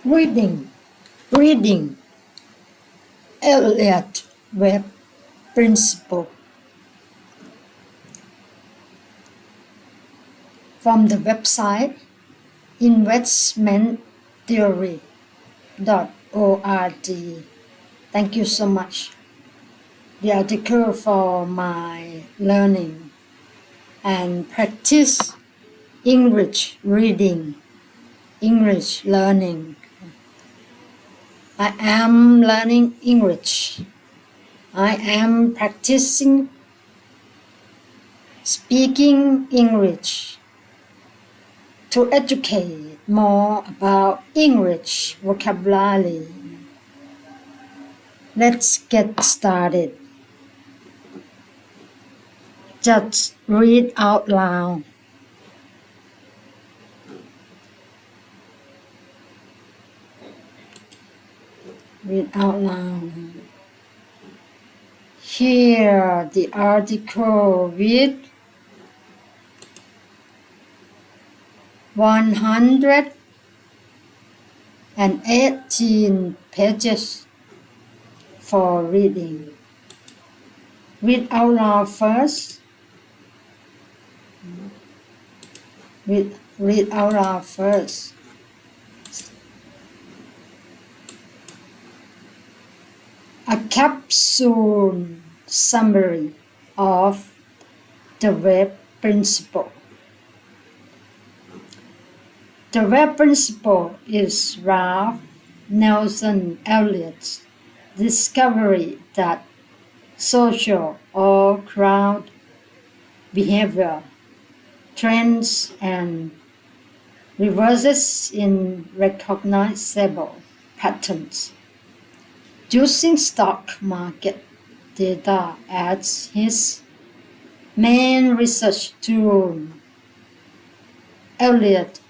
Reading, reading, Elliot Web Principle. From the website investmenttheory.org. Thank you so much. The article for my learning and practice English reading, English learning. I am learning English. I am practicing speaking English to educate more about English vocabulary. Let's get started. Just read out loud. Read out loud. Here the article with 118 pages for reading. Read out loud first. Read out loud first. A capsule summary of the web principle. The web principle is Ralph Nelson Elliot's discovery that social or crowd behavior trends and reverses in recognizable patterns. Using stock market data as his main research tool, Elliot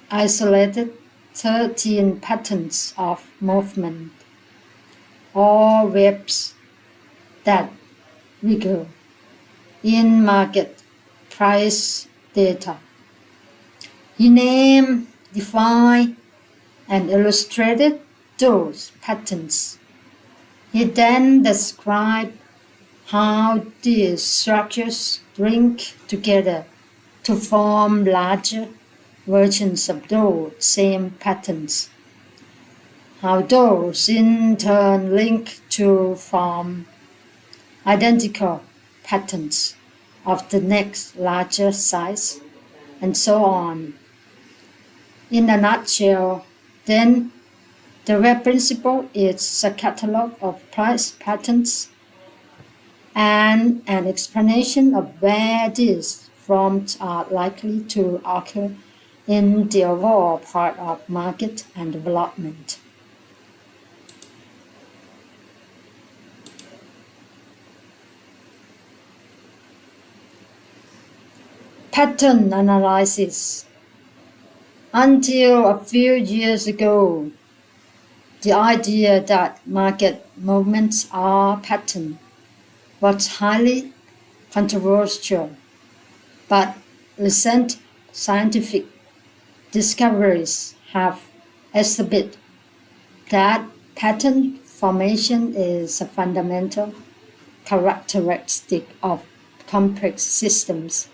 isolated 13 patterns of movement or waves that recur in market price data. He named, defined, and illustrated those patterns. He then described how these structures link together to form larger versions of those same patterns. How those in turn link to form identical patterns of the next larger size, and so on. In a nutshell, then, the web principle is a catalog of price patterns and an explanation of where these forms are likely to occur in the overall part of market and development. Pattern analysis. Until a few years ago, the idea that market movements are pattern was highly controversial, but recent scientific discoveries have established that pattern formation is a fundamental characteristic of complex systems,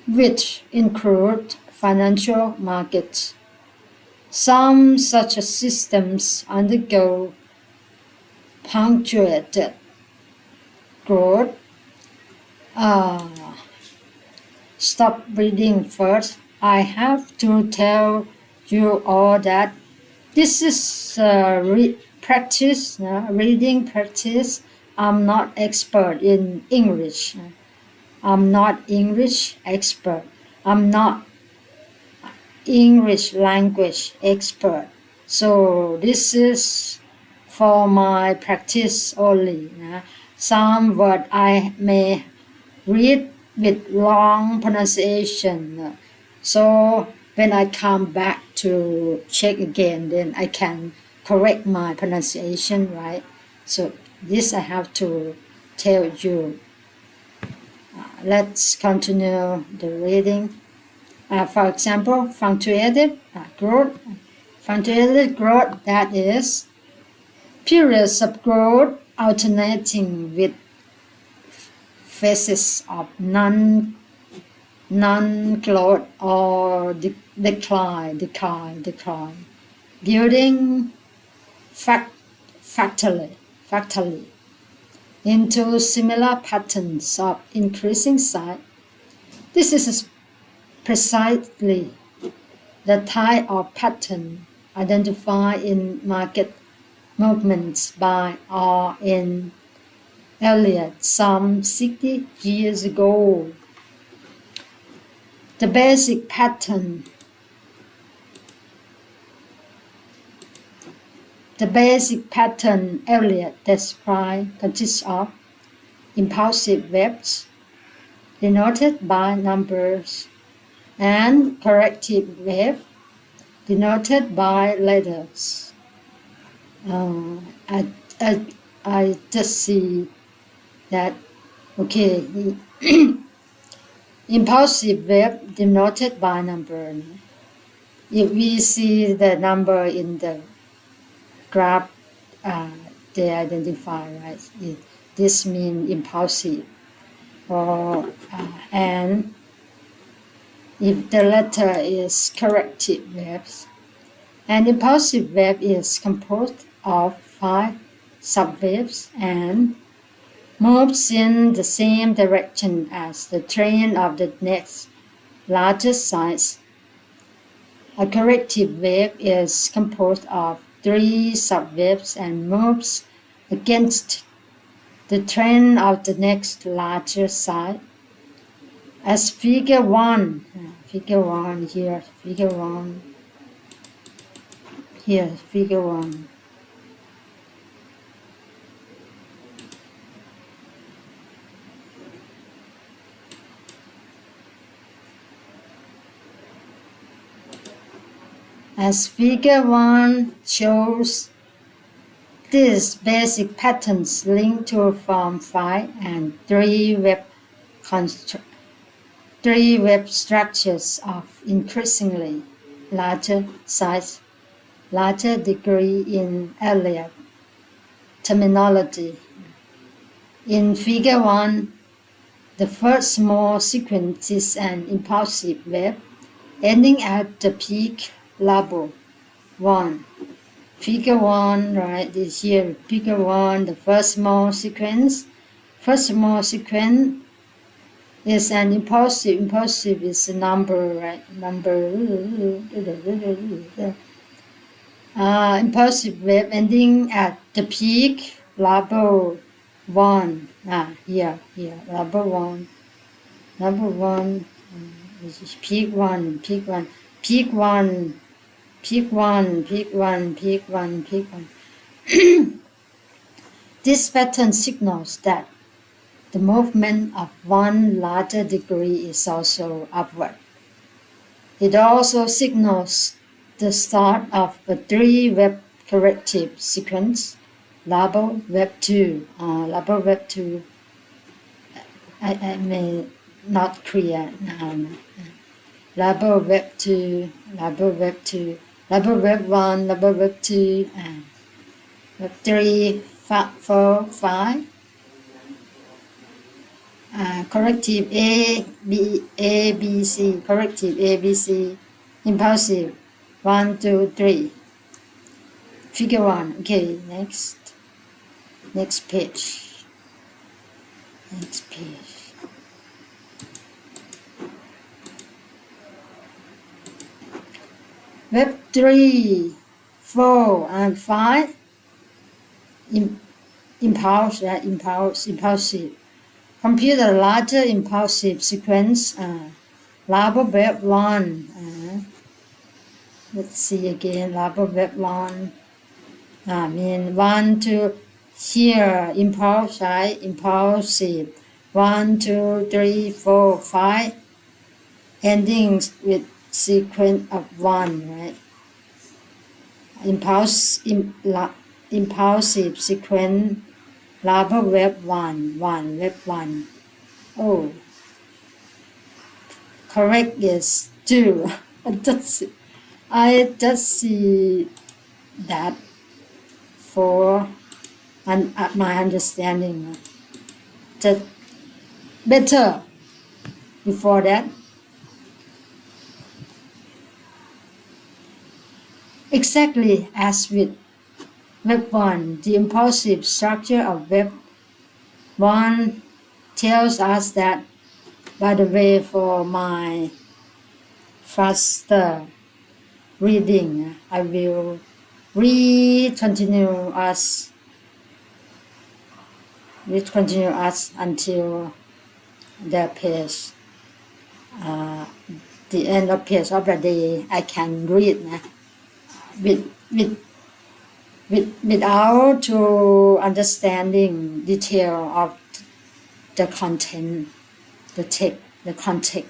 which include financial markets. Some such systems undergo punctuated growth. Stop reading first. I have to tell you all that this is reading practice. I'm not expert in English. I'm not English expert. I'm not English language expert. So this is for my practice only. Some word I may read with long pronunciation. So when I come back to check again, then I can correct my pronunciation, right? So this I have to tell you. Let's continue the reading. For example, punctuated growth Punctuated growth, that is, periods of growth alternating with phases of non-growth or decline, building factorly into similar patterns of increasing size. This is precisely the type of pattern identified in market movements by R.N. Elliot some 60 years ago. The basic pattern Elliot described consists of impulsive waves denoted by numbers and corrective wave denoted by letters. I just see that, okay, impulsive wave denoted by number. If we see the number in the graph, they identify, right? This means impulsive. And if the letter is corrective waves, an impulsive wave is composed of 5 subwaves and moves in the same direction as the train of the next largest size. A corrective wave is composed of 3 subwaves and moves against the trend of the next larger size. As figure 1 here, figure 1. As figure 1 shows, these basic patterns link to form 5 and 3 web structures of increasingly larger size, larger degree in Elliot terminology. In figure 1, the first small sequence is an impulsive wave ending at the peak label 1. Figure 1, right, is here. Figure 1, the first small sequence. First small sequence is an impulsive. Impulsive is a number, right? Impulsive wave ending at the peak label 1. Here, label 1. Label 1, peak 1. This pattern signals that the movement of one larger degree is also upward. It also signals the start of a 3-web corrective sequence, label web 2. Label web 2, I may not clear now. Label web 2, label web 2, label web 1, label web 2, and web 3, 4, 5. Corrective A, B, C, corrective A, B, C, impulsive 1, 2, 3. Figure 1. Okay, next page. Web 3, 4, and 5. Impulsive. Compute a larger impulsive sequence. Label web 1. Let's see again. Label web 1. Mean 1, 2. Here, impulsive. 1, 2, 3, 4, 5. Endings with sequence of 1, right? Impulsive sequence. Label web 1, web 1. Oh, correct is 2. That's it. I just see that for my understanding just better before that. Exactly as with Web 1, the impulsive structure of Web 1 tells us that. By the way, for my faster reading, I will continue us until the page, the end of page of the day. I can read with, with, without to understanding detail of the content, the context.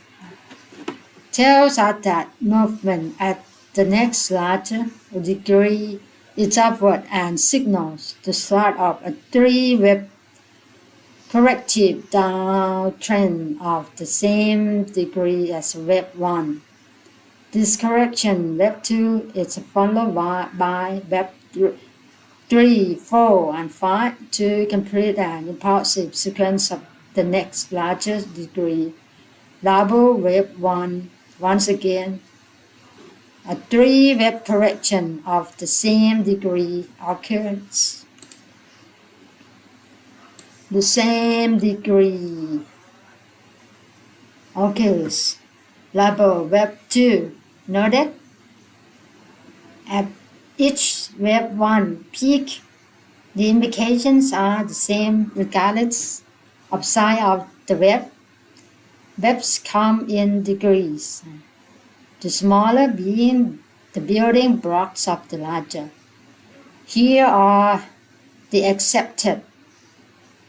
Tells us that movement at the next larger degree is upward and signals the start of a three-wave corrective downtrend of the same degree as wave 1. This correction, wave 2, is followed by wave 3, 4, and 5 to complete an impulsive sequence of the next largest degree. Double wave 1, once again, a three-wave correction of the same degree occurs. The same degree occurs. Level wave 2. Noted at each wave 1 peak, the indications are the same regardless of size of the wave. Waves come in degrees, the smaller being the building blocks of the larger. Here are the accepted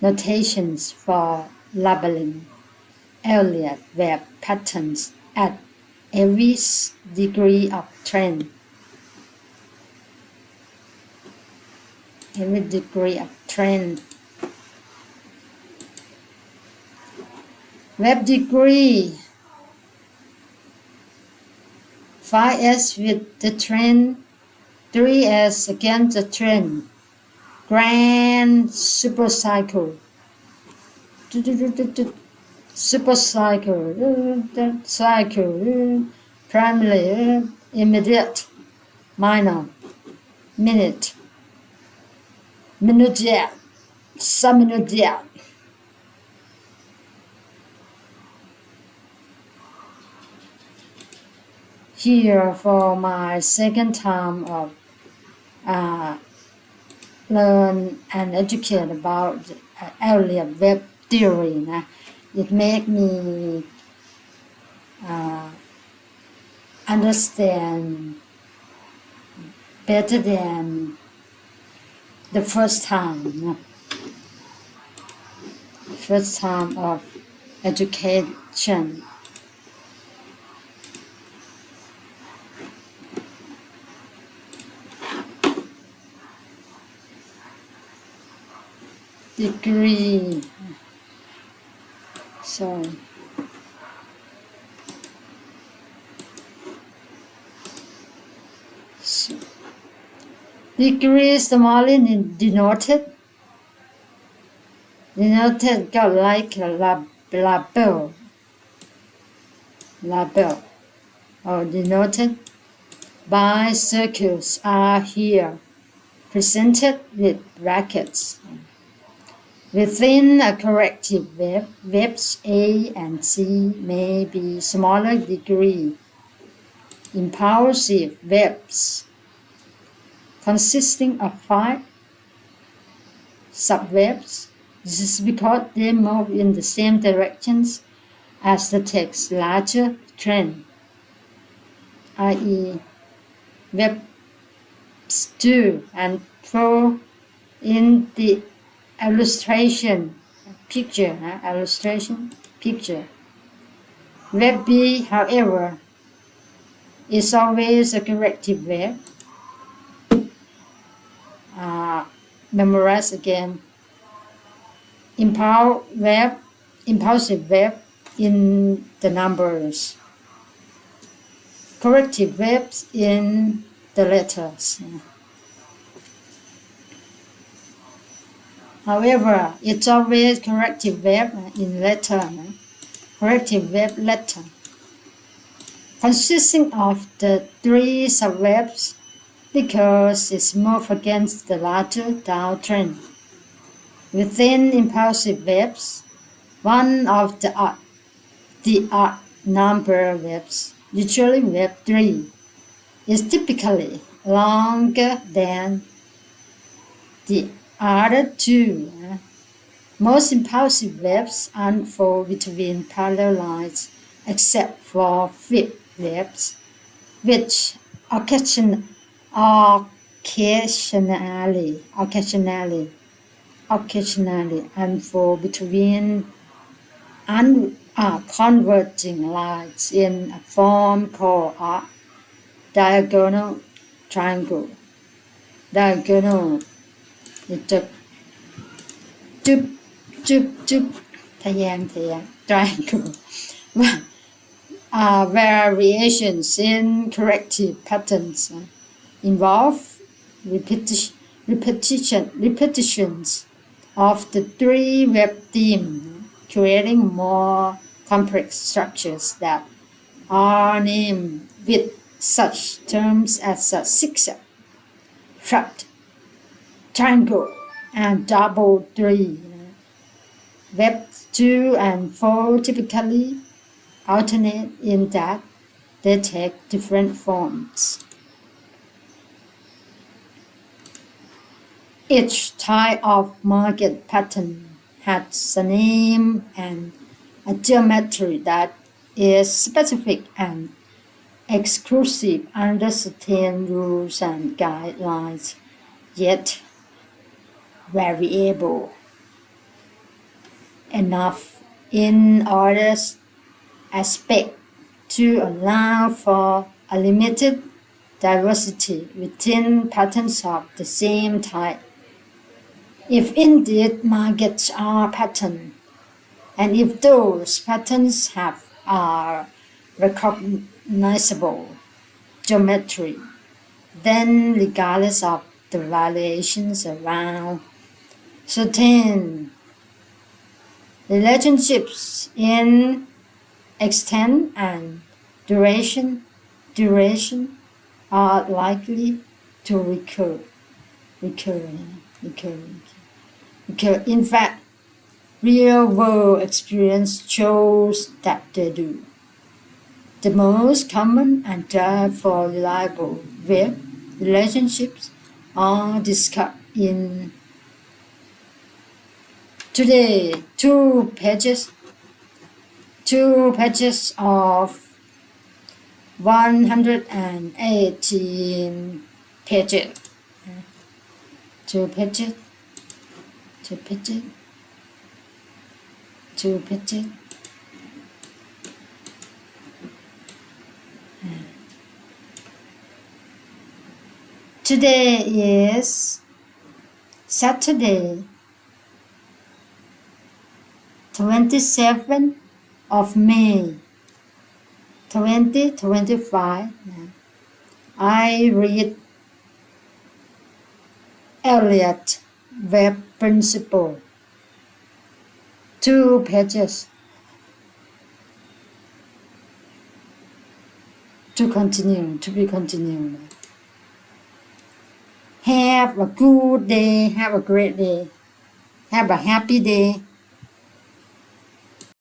notations for labeling Elliot wave patterns at every degree of trend. Every degree of trend. Wave degree 5s with the trend, 3s against the trend. Grand supercycle. Supercycle, cycle, primarily, immediate, minor, minute, minutiae, subminutiae. Here for my second time of learn and educate about Elliot web theory. It made me understand better than the first time. First time of education. Degree. So degree similarly denoted got like a label or denoted by circles are here presented with brackets. Within a corrective wave, waves A and C may be smaller degree impulsive waves consisting of 5 subwaves. This is because they move in the same directions as the text larger trend, i.e. waves 2 and 4 in the illustration picture. Wave B, however, is always a corrective wave. Memorize again. Impulsive wave in the numbers. corrective verbs in the letters. However, it's always corrective verb in letter, corrective verb letter, consisting of the three subverbs because it's moved against the latter downtrend. Within impulsive verbs, one of the odd number verbs, usually verb 3, is typically longer than the other two. Most impulsive verbs unfold between parallel lines except for flip verbs, which occasionally unfold between converging lines in a form called a diagonal triangle. Diagonal จะจุ๊บทะแยง triangle variations in corrective patterns involve repetitions of the three verb theme, creating more complex structures that are named with such terms as a zigzag, flat, triangle, and double 3. Verb 2 and 4 typically alternate in that they take different forms. Each type of market pattern has a name and a geometry that is specific and exclusive under certain rules and guidelines, yet variable enough in other aspects to allow for a limited diversity within patterns of the same type. If indeed markets are patterns, and if those patterns have a recognizable geometry, then regardless of the variations around certain relationships in extent and duration are likely to recur. In fact, real-world experience shows that they do. The most common and therefore reliable verb relationships are discussed in today two pages of 118 pages. Two pages. Today is Saturday, 27th of May, 2025. I read Elliot Verb Principle, 2 pages. To be continued. Have a good day, have a great day, have a happy day.